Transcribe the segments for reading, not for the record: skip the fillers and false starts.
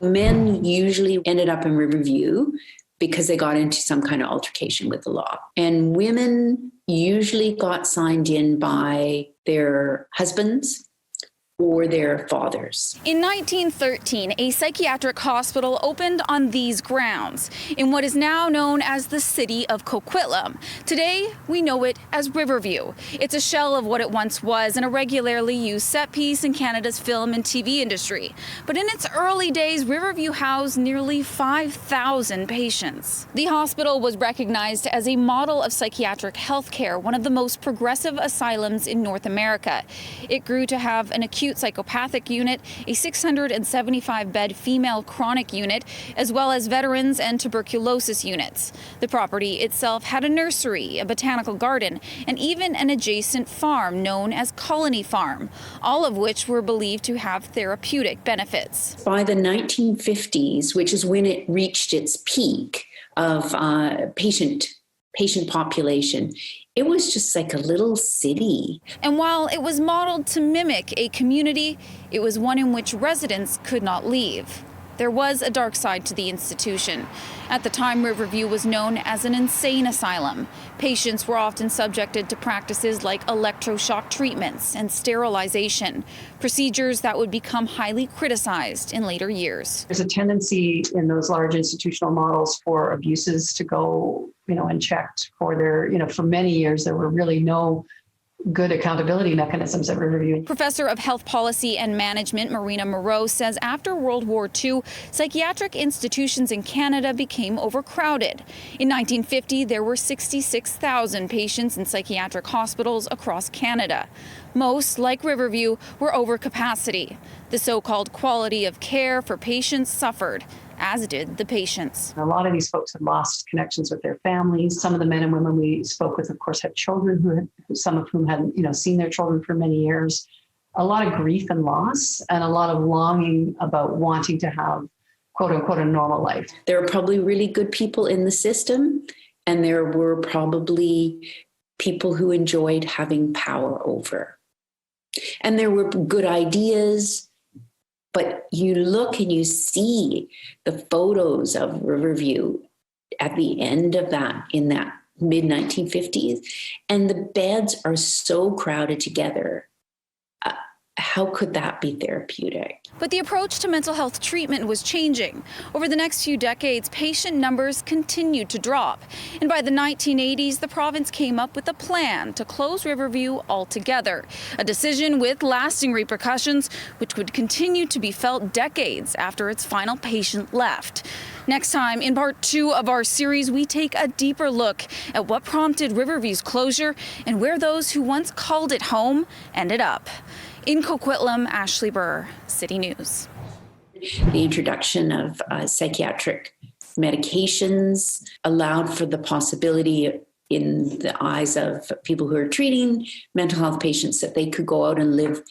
Men usually ended up in Riverview because they got into some kind of altercation with the law. And women usually got signed in by their husbands or their fathers. In 1913, a psychiatric hospital opened on these grounds in what is now known as the city of Coquitlam. Today, we know it as Riverview. It's a shell of what it once was and a regularly used set piece in Canada's film and TV industry. But in its early days, Riverview housed nearly 5,000 patients. The hospital was recognized as a model of psychiatric health care, one of the most progressive asylums in North America. It grew to have an acute psychopathic unit, a 675-bed female chronic unit, as well as veterans and tuberculosis units. The property itself had a nursery, a botanical garden, and even an adjacent farm known as Colony Farm, all of which were believed to have therapeutic benefits. By the 1950s, which is when it reached its peak of patient population, it was just like a little city. And while it was modeled to mimic a community, it was one in which residents could not leave. There was a dark side to the institution. At the time, Riverview was known as an insane asylum. Patients were often subjected to practices like electroshock treatments and sterilization, procedures that would become highly criticized in later years. There's a tendency in those large institutional models for abuses to go, unchecked for for many years. There were really no good accountability mechanisms at Riverview. Professor of Health Policy and Management Marina Moreau says after World War II, psychiatric institutions in Canada became overcrowded. In 1950, there were 66,000 patients in psychiatric hospitals across Canada. Most, like Riverview, were over capacity. The so-called quality of care for patients suffered, as did the patients. A lot of these folks had lost connections with their families. Some of the men and women we spoke with, of course, had children some of whom hadn't, seen their children for many years. A lot of grief and loss, and a lot of longing about wanting to have, quote unquote, a normal life. There were probably really good people in the system, and there were probably people who enjoyed having power over. And there were good ideas, but you look and you see the photos of Riverview at the end of that, in that mid-1950s, and the beds are so crowded together. How could that be therapeutic? But the approach to mental health treatment was changing. Over the next few decades, patient numbers continued to drop. And by the 1980s, the province came up with a plan to close Riverview altogether. A decision with lasting repercussions, which would continue to be felt decades after its final patient left. Next time, in part 2 of our series, we take a deeper look at what prompted Riverview's closure and where those who once called it home ended up. In Coquitlam, Ashley Burr, City News. The introduction of psychiatric medications allowed for the possibility in the eyes of people who are treating mental health patients that they could go out and live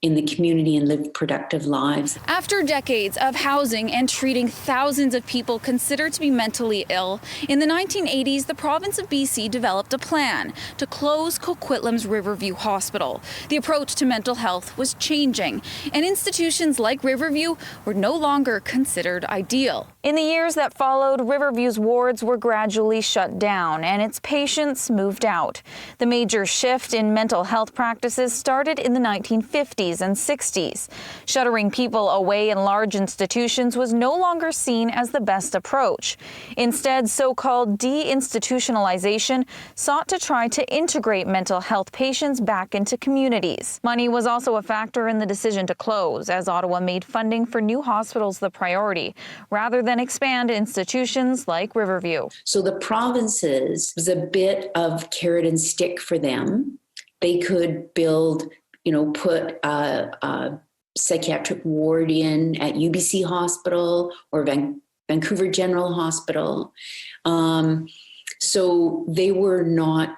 in the community and live productive lives. After decades of housing and treating thousands of people considered to be mentally ill, in the 1980s, the province of BC developed a plan to close Coquitlam's Riverview Hospital. The approach to mental health was changing, and institutions like Riverview were no longer considered ideal. In the years that followed, Riverview's wards were gradually shut down, and its patients moved out. The major shift in mental health practices started in the 1950s and 60s. Shuttering people away in large institutions was no longer seen as the best approach. Instead, so-called deinstitutionalization sought to try to integrate mental health patients back into communities. Money was also a factor in the decision to close, as Ottawa made funding for new hospitals the priority, rather than expand institutions like Riverview. So the provinces was a bit of carrot and stick for them. They could build, put a psychiatric ward in at UBC Hospital or Vancouver General Hospital. So they were not.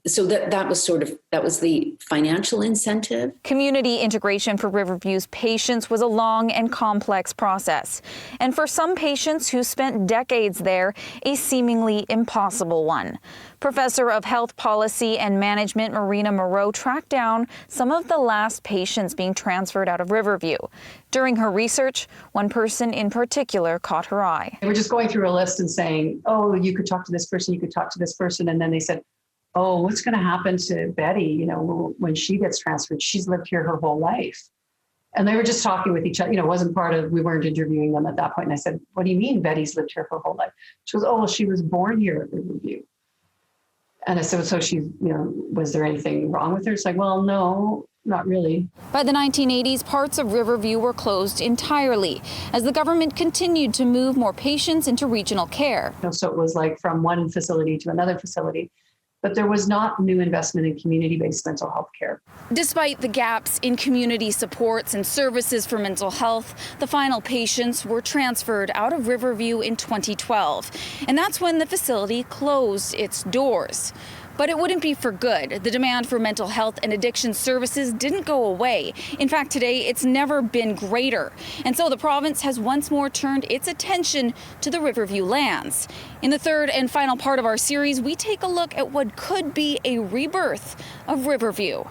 So that was the financial incentive. Community integration for Riverview's patients was a long and complex process. And for some patients who spent decades there, a seemingly impossible one. Professor of Health Policy and Management Marina Moreau tracked down some of the last patients being transferred out of Riverview. During her research, one person in particular caught her eye. They were just going through a list and saying, oh, you could talk to this person, you could talk to this person. And then they said, oh, what's going to happen to Betty, when she gets transferred? She's lived here her whole life. And they were just talking with each other, it wasn't we weren't interviewing them at that point. And I said, what do you mean Betty's lived here her whole life? She goes, oh, well, she was born here at Riverview. And I said, so she, was there anything wrong with her? It's like, well, no, not really. By the 1980s, parts of Riverview were closed entirely as the government continued to move more patients into regional care. So it was like from one facility to another facility. But there was not new investment in community-based mental health care. Despite the gaps in community supports and services for mental health, the final patients were transferred out of Riverview in 2012. And that's when the facility closed its doors. But it wouldn't be for good. The demand for mental health and addiction services didn't go away. In fact, today it's never been greater. And so the province has once more turned its attention to the Riverview lands. In the third and final part of our series, we take a look at what could be a rebirth of Riverview.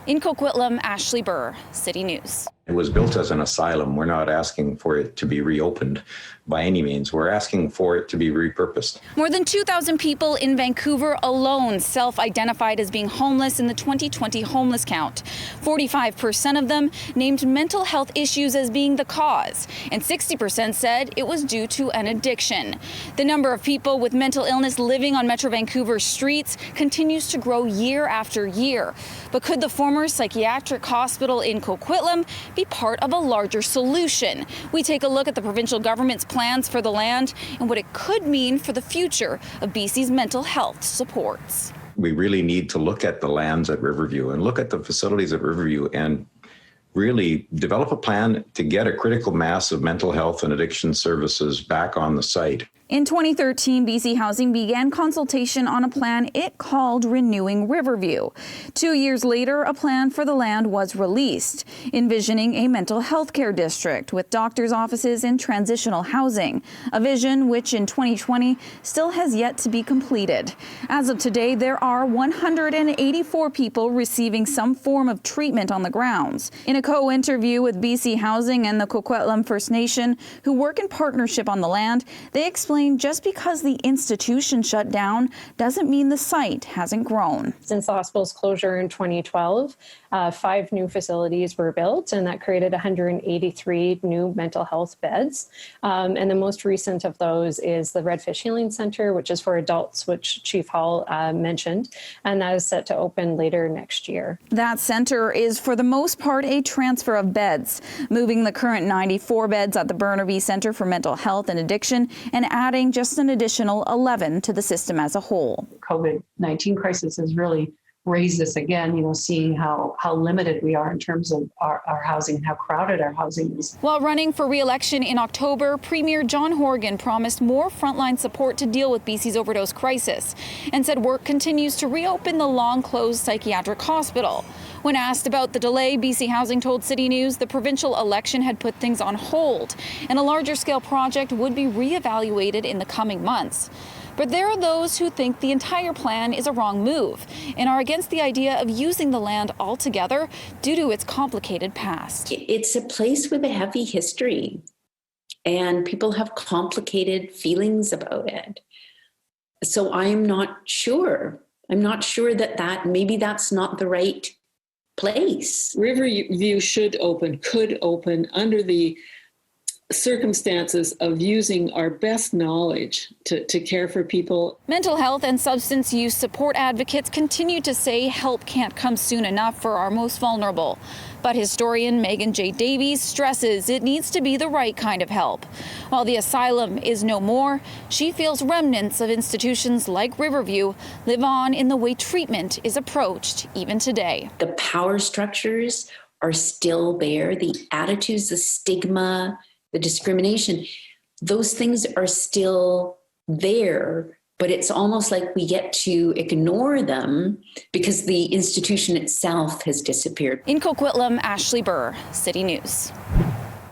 In Coquitlam, Ashley Burr, City News. It was built as an asylum. We're not asking for it to be reopened by any means. We're asking for it to be repurposed. More than 2,000 people in Vancouver alone self-identified as being homeless in the 2020 homeless count. 45% of them named mental health issues as being the cause, and 60% said it was due to an addiction. The number of people with mental illness living on Metro Vancouver's streets continues to grow year after year. But could the former psychiatric hospital in Coquitlam be part of a larger solution? We take a look at the provincial government's plans for the land and what it could mean for the future of BC's mental health supports. We really need to look at the lands at Riverview and look at the facilities at Riverview and really develop a plan to get a critical mass of mental health and addiction services back on the site. In 2013, BC Housing began consultation on a plan it called Renewing Riverview. 2 years later, a plan for the land was released, envisioning a mental health care district with doctors' offices and transitional housing, a vision which in 2020 still has yet to be completed. As of today, there are 184 people receiving some form of treatment on the grounds. In a co-interview with BC Housing and the Coquitlam First Nation, who work in partnership on the land, they explained just because the institution shut down doesn't mean the site hasn't grown. Since the hospital's closure in 2012, 5 new facilities were built, and that created 183 new mental health beds. And the most recent of those is the Redfish Healing Center, which is for adults, which Chief Hall mentioned, and that is set to open later next year. That center is for the most part a transfer of beds, moving the current 94 beds at the Burnaby Center for Mental Health and Addiction and adding just an additional 11 to the system as a whole. COVID-19 crisis has really raised this again, seeing how limited we are in terms of our housing and how crowded our housing is. While running for re-election in October, Premier John Horgan promised more frontline support to deal with BC's overdose crisis and said work continues to reopen the long-closed psychiatric hospital. When asked about the delay, BC Housing told City News the provincial election had put things on hold and a larger scale project would be re-evaluated in the coming months. But there are those who think the entire plan is a wrong move and are against the idea of using the land altogether due to its complicated past. It's a place with a heavy history and people have complicated feelings about it. So I'm not sure. that maybe that's not the right place. Riverview could open under the circumstances of using our best knowledge to care for people. Mental health and substance use support advocates continue to say help can't come soon enough for our most vulnerable. But historian Megan J. Davies stresses it needs to be the right kind of help. While the asylum is no more, she feels remnants of institutions like Riverview live on in the way treatment is approached even today. The power structures are still there, the attitudes, the stigma, the discrimination, those things are still there, but it's almost like we get to ignore them because the institution itself has disappeared. In Coquitlam, Ashley Burr, City News.